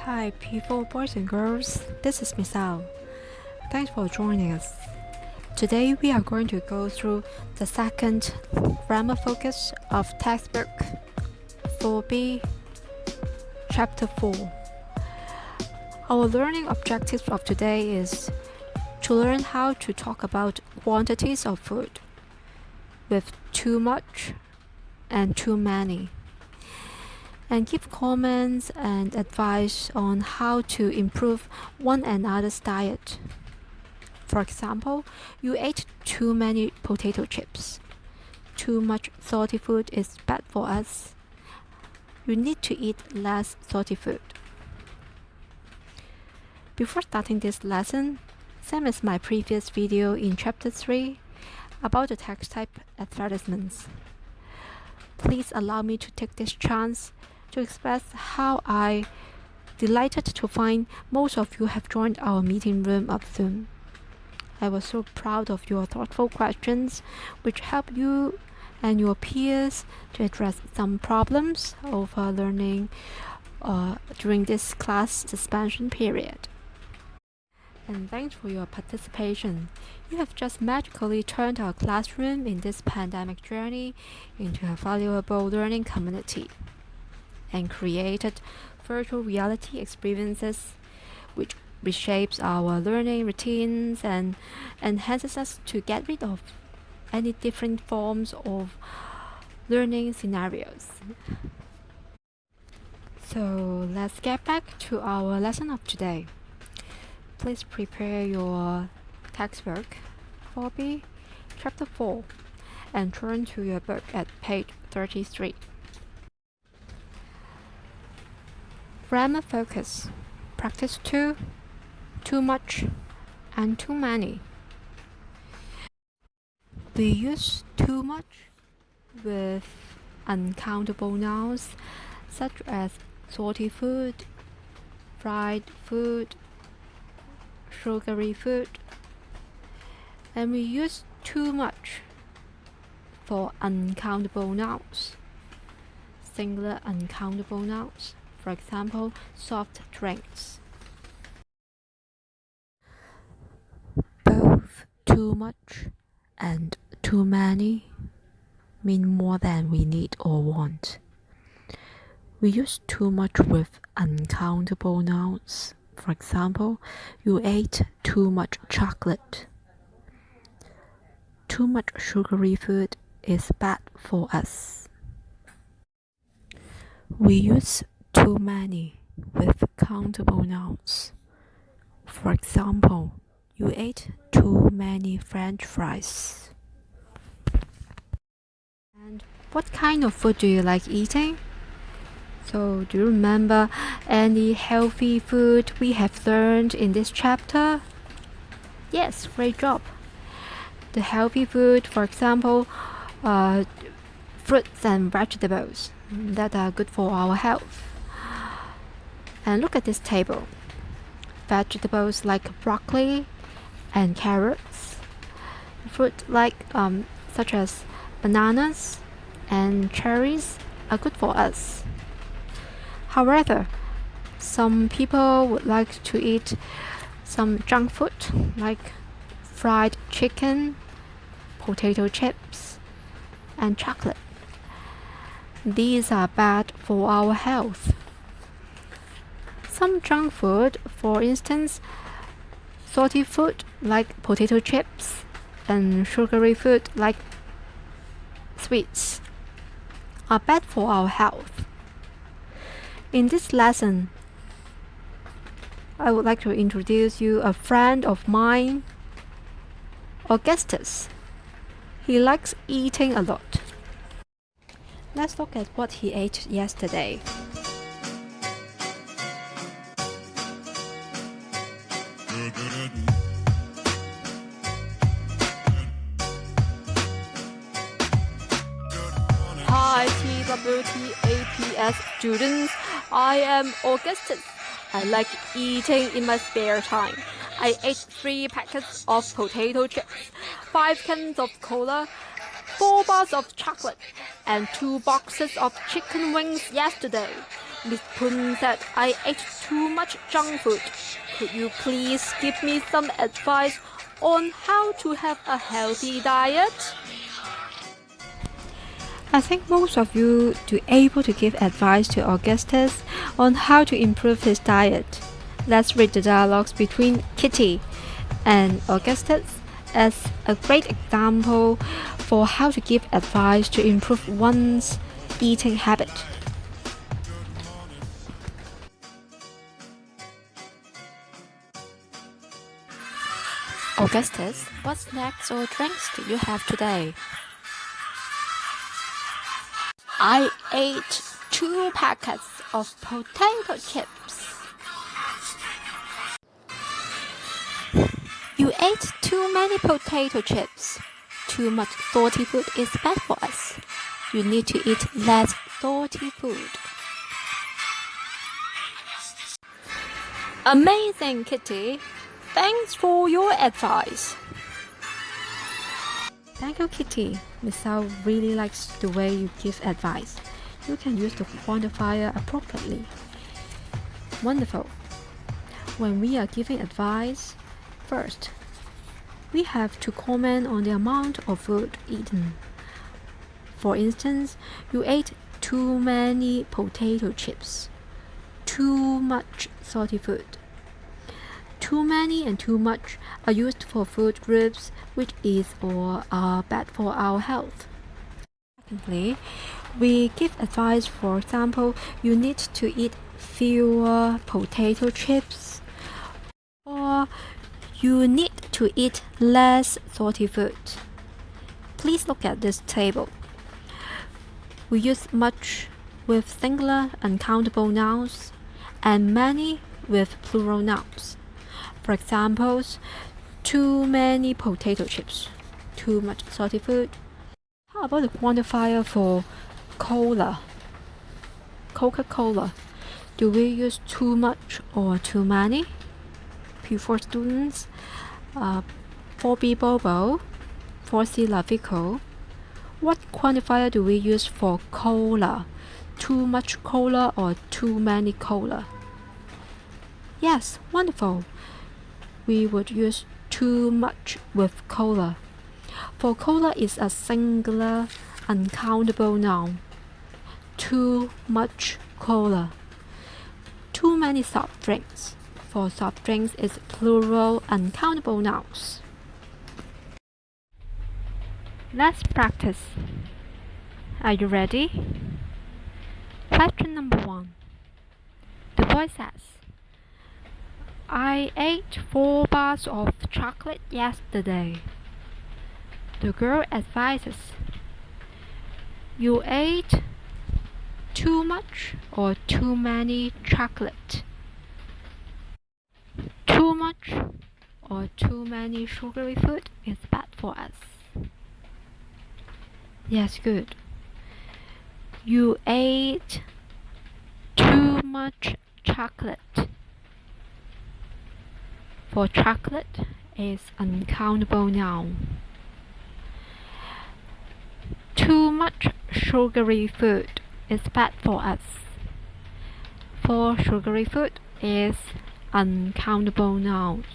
Hi, people, boys and girls. This is Misao. Thanks for joining us. Today we are going to go through the second grammar focus of textbook 4B, chapter 4. Our learning objectives of today is to learn how to talk about quantities of food with too much and too many, and give comments and advice on how to improve one another's diet. For example, you ate too many potato chips. Too much salty food is bad for us. You need to eat less salty food. Before starting this lesson, same as my previous video in chapter 3 about the text type advertisements. Please allow me to take this chance to express how I delighted to find most of you have joined our meeting room of Zoom. I was so proud of your thoughtful questions, which help you and your peers to address some problems of learning during this class suspension period. And thanks for your participation. You have just magically turned our classroom in this pandemic journey into a valuable learning community and created virtual reality experiences which reshapes our learning routines and enhances us to get rid of any different forms of learning scenarios. So let's get back to our lesson of today. Please prepare your textbook 4B, chapter 4, and turn to your book at page 33. Grammar focus. Practice 2. Too much and too many. We use too much with uncountable nouns such as salty food, fried food, sugary food, and we use too much for uncountable nouns, singular uncountable nouns, for example, soft drinks. Both too much and too many mean more than we need or want. We use too much with uncountable nouns. For example, you ate too much chocolate. Too much sugary food is bad for us. We use too many with countable nouns. For example, you ate too many French fries. And what kind of food do you like eating? So, do you remember any healthy food we have learned in this chapter? Yes, great job. The healthy food, for example, fruits and vegetables that are good for our health. And look at this table. Vegetables like broccoli and carrots. Fruit like such as bananas and cherries are good for us. However, some people would like to eat some junk food like fried chicken, potato chips, and chocolate. These are bad for our health. Some junk food, for instance, salty food like potato chips and sugary food like sweets, are bad for our health. In this lesson, I would like to introduce you a friend of mine, Augustus. He likes eating a lot. Let's look at what he ate yesterday. Hi TWTAPS students, I am Augustus. I like eating in my spare time. I ate 3 packets of potato chips, 5 cans of cola, 4 bars of chocolate, and 2 boxes of chicken wings yesterday. Miss Poon said I ate too much junk food. Could you please give me some advice on how to have a healthy diet? I think most of you are able to give advice to Augustus on how to improve his diet. Let's read the dialogues between Kitty and Augustus as a great example for how to give advice to improve one's eating habit. Augustus, what snacks or drinks did you have today? I ate 2 packets of potato chips. You ate too many potato chips. Too much salty food is bad for us. You need to eat less salty food. Amazing, Kitty. Thanks for your advice. Thank you, Kitty. Miss Sao really likes the way you give advice. You can use the quantifier appropriately. Wonderful. When we are giving advice, first, we have to comment on the amount of food eaten. For instance, you ate too many potato chips. Too much salty food. Too many and too much are used for food groups which is or are bad for our health. Secondly, we give advice. For example, you need to eat fewer potato chips, or you need to eat less salty food. Please look at this table. We use much with singular uncountable nouns and many with plural nouns. For examples, too many potato chips, too much salty food. How about the quantifier for cola? Coca-Cola. Do we use too much or too many? P4 students, 4B Bobo, 4C Lavico. What quantifier do we use for cola? Too much cola or too many cola? Yes, wonderful. We would use too much with cola. For cola is a singular, uncountable noun. Too much cola. Too many soft drinks. For soft drinks is plural, uncountable nouns. Let's practice. Are you ready? Question number 1. The boy says, I ate 4 bars of chocolate yesterday. The girl advises, you ate too much or too many chocolate? Too much or too many sugary food is bad for us. Yes, good. You ate too much chocolate. For chocolate is uncountable noun. Too much sugary food is bad for us. For sugary food is uncountable nouns.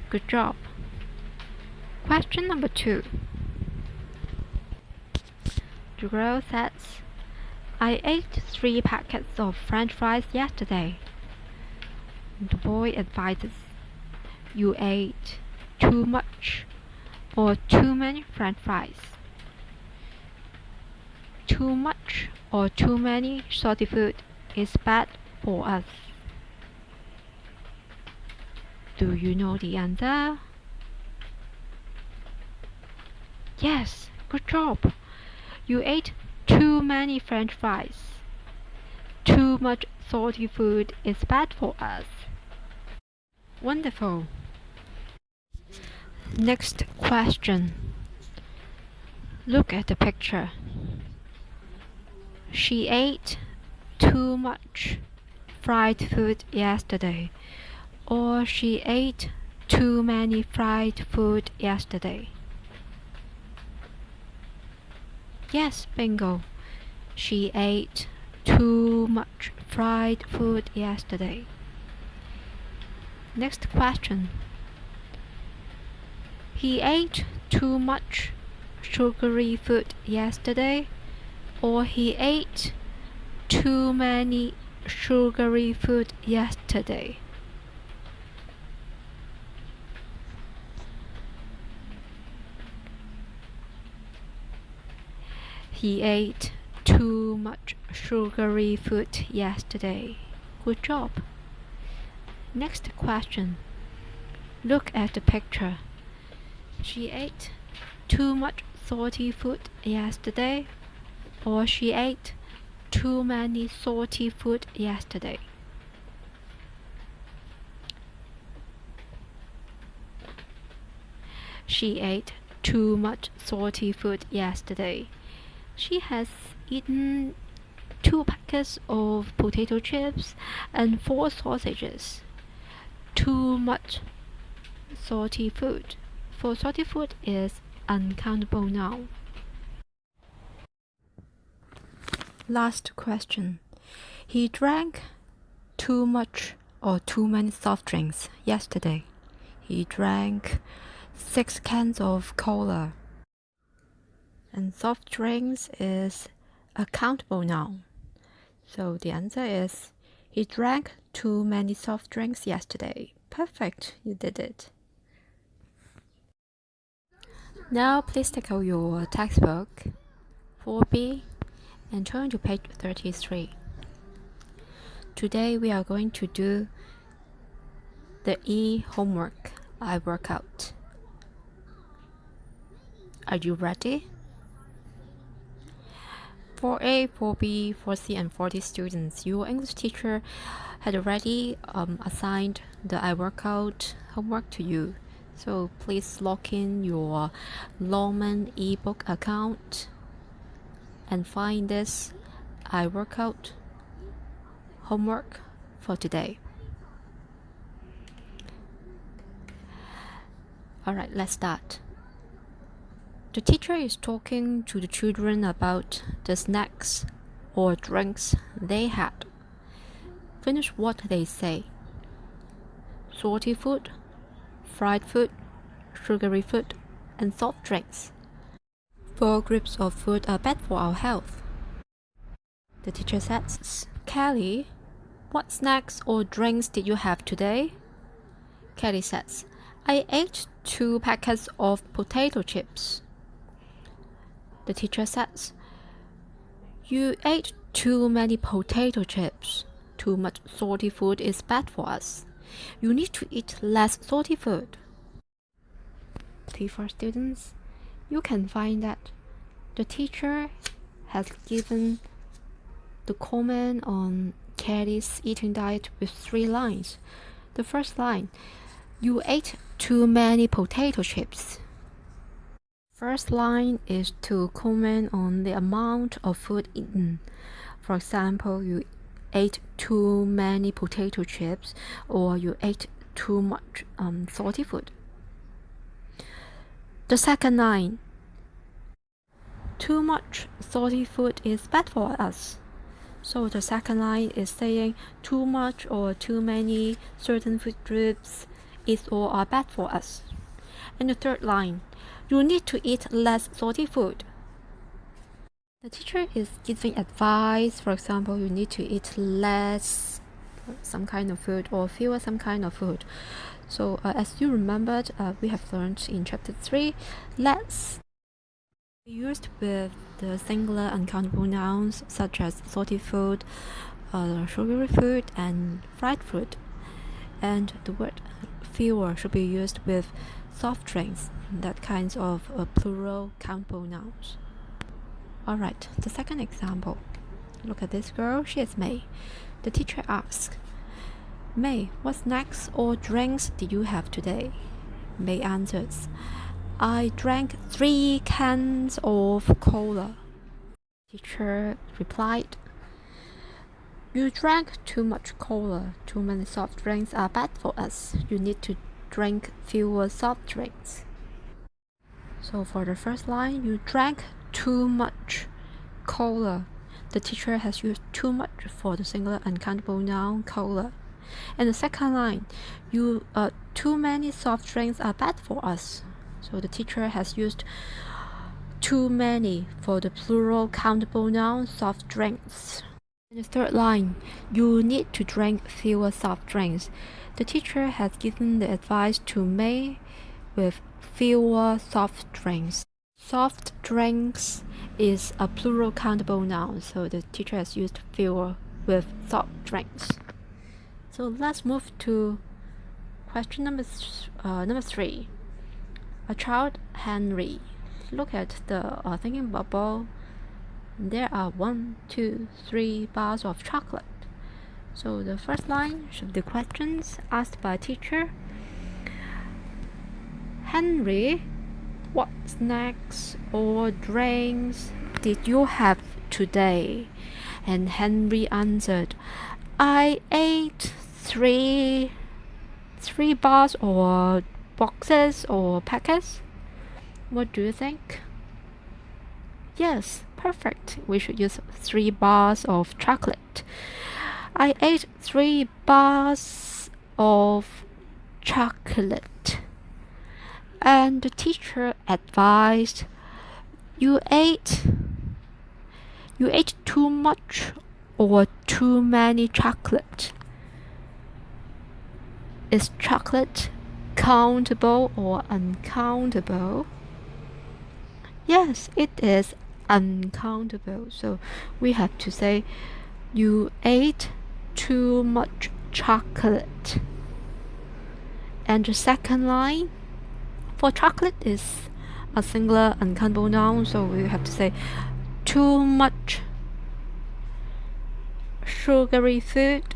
Good job. Question number 2. The girl says, I ate 3 packets of French fries yesterday. The boy advises, you ate too much or too many French fries? Too much or too many salty food is bad for us. Do you know the answer? Yes, good job. You ate too many French fries. Too much salty food is bad for us. Wonderful. Next question. Look at the picture. She ate too much fried food yesterday, or she ate too many fried food yesterday. Yes, bingo. She ate too much fried food yesterday. Next question. He ate too much sugary food yesterday, or he ate too many sugary food yesterday. He ate too much sugary food yesterday. Good job. Next question. Look at the picture. She ate too much salty food yesterday, or she ate too many salty food yesterday. She ate too much salty food yesterday. She has eaten 2 packets of potato chips and 4 sausages. Too much salty food. For salty food is uncountable noun. Last question. He drank too much or too many soft drinks yesterday. He drank 6 cans of cola. And soft drinks is a countable noun. So the answer is he drank too many soft drinks yesterday. Perfect, you did it. Now please take out your textbook 4B and turn to page 33. Today we are going to do the E homework I work out. Are you ready? 4A, 4B, 4C, and 4D students, your English teacher had already assigned the iWorkout homework to you. So please log in your Longman ebook account and find this iWorkout homework for today. Alright, let's start. The teacher is talking to the children about the snacks or drinks they had. Finish what they say. Salty food, fried food, sugary food, and soft drinks. 4 groups of food are bad for our health. The teacher says, Kelly, what snacks or drinks did you have today? Kelly says, I ate 2 packets of potato chips. The teacher says, you ate too many potato chips. Too much salty food is bad for us. You need to eat less salty food. T4 students, you can find that the teacher has given the comment on Kelly's eating diet with 3 lines. The first line, you ate too many potato chips. First line is to comment on the amount of food eaten. For example, you ate too many potato chips, or you ate too much salty food. The second line, too much salty food is bad for us. So the second line is saying too much or too many certain food groups is or are bad for us. And the third line, you need to eat less salty food. The teacher is giving advice. For example, you need to eat less some kind of food or fewer some kind of food. So as you remembered, we have learned in chapter 3, less used with the singular uncountable nouns such as salty food, sugary food, and fried food. And the word fewer should be used with soft drinks, that kinds of plural countable nouns. Alright, the second example. Look at this girl, she is May. The teacher asks, May, what snacks or drinks did you have today? May answers, I drank 3 cans of cola. Teacher replied, you drank too much cola. Too many soft drinks are bad for us. You need to drink fewer soft drinks. So for the first line, you drank too much cola. the teacher has used too much for the singular uncountable noun cola. And the second line, too many soft drinks are bad for us. So the teacher has used too many for the plural countable noun soft drinks. And the third line, you need to drink fewer soft drinks. The teacher has given the advice to May with fewer soft drinks. Soft drinks is a plural countable noun, so the teacher has used fewer with soft drinks. So let's move to question number 3. A child, Henry. Look at the thinking bubble. There are 1, 2, 3 bars of chocolate. So the first line should be questions asked by teacher. Henry, what snacks or drinks did you have today? And Henry answered, I ate three bars or boxes or packets. What do you think? Yes, perfect. We should use 3 bars of chocolate. I ate 3 bars of chocolate. And the teacher advised, you ate too much or too many chocolate. Is chocolate countable or uncountable? Yes, it is uncountable. So we have to say, you ate too much chocolate. And the second line, for chocolate is a singular uncountable noun, so we have to say, too much sugary food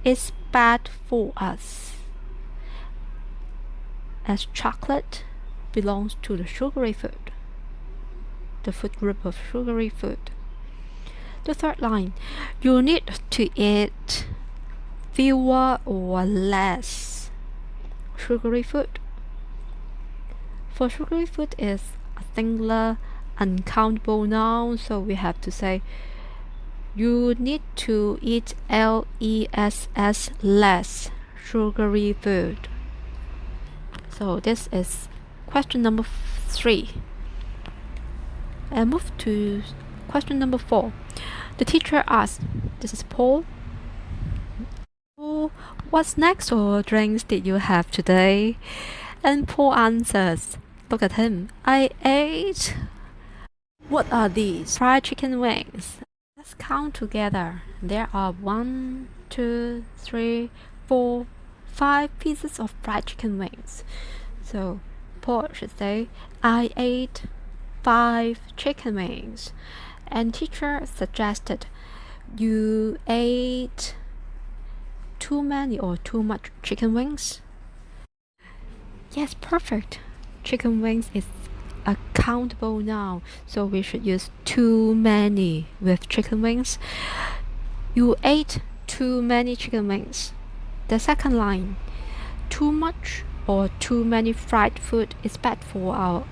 is bad for us, as chocolate belongs to the sugary food, the food group of sugary food. The third line, you need to eat fewer or less sugary food. For sugary food is a singular uncountable noun, so we have to say, you need to eat less sugary food. So this is question number 3. And move to question number 4. The teacher asked, this is Paul. Paul, what snacks or drinks did you have today? And Paul answers, look at him, I ate. What are these? Fried chicken wings. Let's count together. There are 1, 2, 3, 4, 5 pieces of fried chicken wings. So Paul should say, I ate 5 chicken wings. And teacher suggested, you ate too many or too much chicken wings? Yes, perfect. Chicken wings is a countable noun, so we should use too many with chicken wings. You ate too many chicken wings. The second line, too much or too many fried food is bad for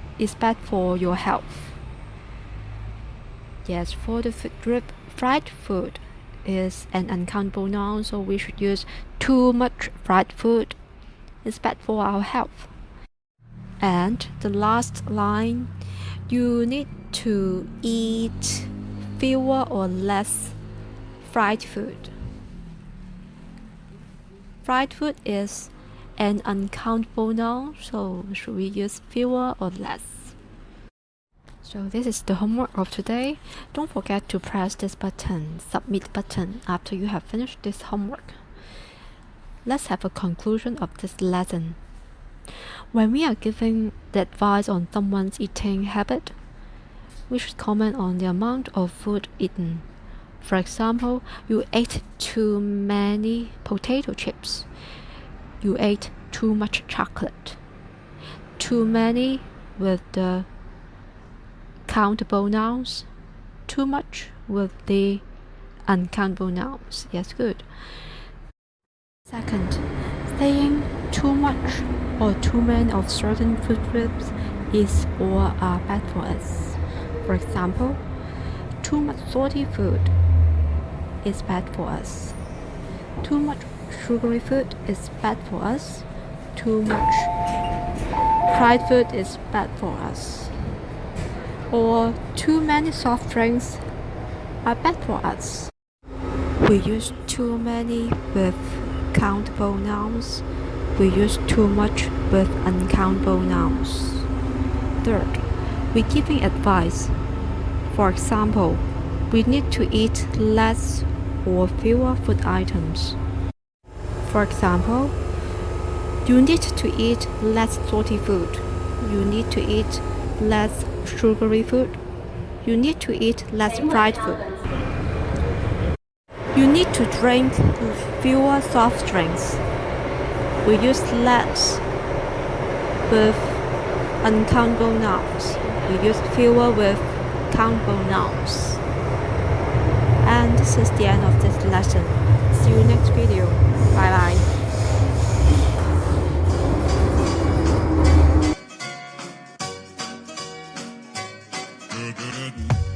your health. Yes, for the food group, fried food is an uncountable noun, so we should use too much fried food is bad for our health. And the last line, you need to eat fewer or less fried food. Fried food is an uncountable noun, so should we use fewer or less? So this is the homework of today. Don't forget to press this button, submit button, after you have finished this homework. Let's have a conclusion of this lesson. When we are giving the advice on someone's eating habit, we should comment on the amount of food eaten. For example, you ate too many potato chips. You ate too much chocolate. Too many with the countable nouns. Too much with the uncountable nouns. Yes, good. Second, saying too much or too many of certain food groups is or are bad for us. For example, too much salty food is bad for us. Too much sugary food is bad for us. Too much fried food is bad for us. Or too many soft drinks are bad for us. We use too many with countable nouns. We use too much with uncountable nouns. Third, we're giving advice. For example, we need to eat less or fewer food items. For example, you need to eat less salty food. You need to eat less sugary food. You need to eat less fried food. You need to drink fewer soft drinks. We use less with uncountable nouns. We use fewer with countable nouns. And this is the end of this lesson. See you next video. Bye bye. Good.